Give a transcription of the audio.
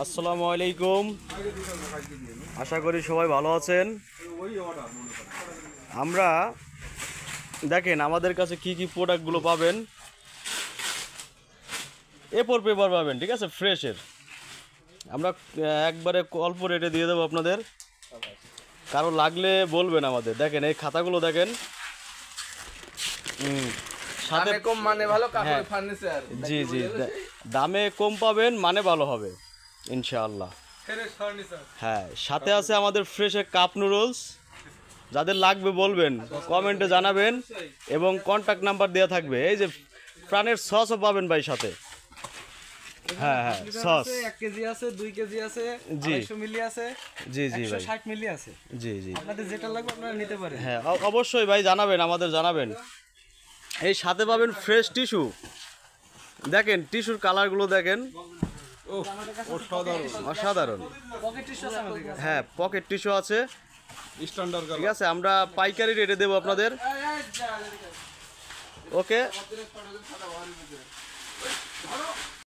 আসসালামু আলাইকুম। আশা করি সবাই ভালো আছেন। আমরা দেখেন আমাদের কাছে কি কি প্রোডাক্টগুলো পাবেন। এ4 পেপার পাবেন, ঠিক আছে, ফ্রেশের। আমরা একবারে অল্প রেটে দিয়ে দেবো আপনাদের। কারো লাগলে বলবেন আমাদের। দেখেন এই খাতাগুলো দেখেন, সাথে কম মানে ভালো, হ্যাঁ, ফার্নিচার জি জি, দামে কম পাবেন, মানে ভালো হবে ইনশাআল্লাহ। হ্যাঁ, সাথে আছে আমাদের ফ্রেশের কাপ নুডলস। যাদের লাগবে বলবেন, কমেন্টে জানাবেন এবং কন্ট্যাক্ট নাম্বার দেওয়া থাকবে। এই যে প্রাণের সসও পাবেন ভাই সাথে। হ্যাঁ হ্যাঁ, সস 1 কেজি আছে, 2 কেজি আছে, জি 250 মিলি আছে, জি জি ভাই, 160 মিলি আছে। জি জি, আপনাদের যেটা লাগবে আপনারা নিতে পারেন। হ্যাঁ অবশ্যই ভাই, জানাবেন, আমাদের জানাবেন। এই সাথে পাবেন ফ্রেশ টিস্যু। দেখেন টিস্যুর কালারগুলো দেখেন, অসাধারণ। পকেট টিস্যু আছে আমাদের কাছে। হ্যাঁ, পকেট টিস্যু আছে, ঠিক আছে। আমরা পাইকারি রেটে দেবো আপনাদের। ওকে।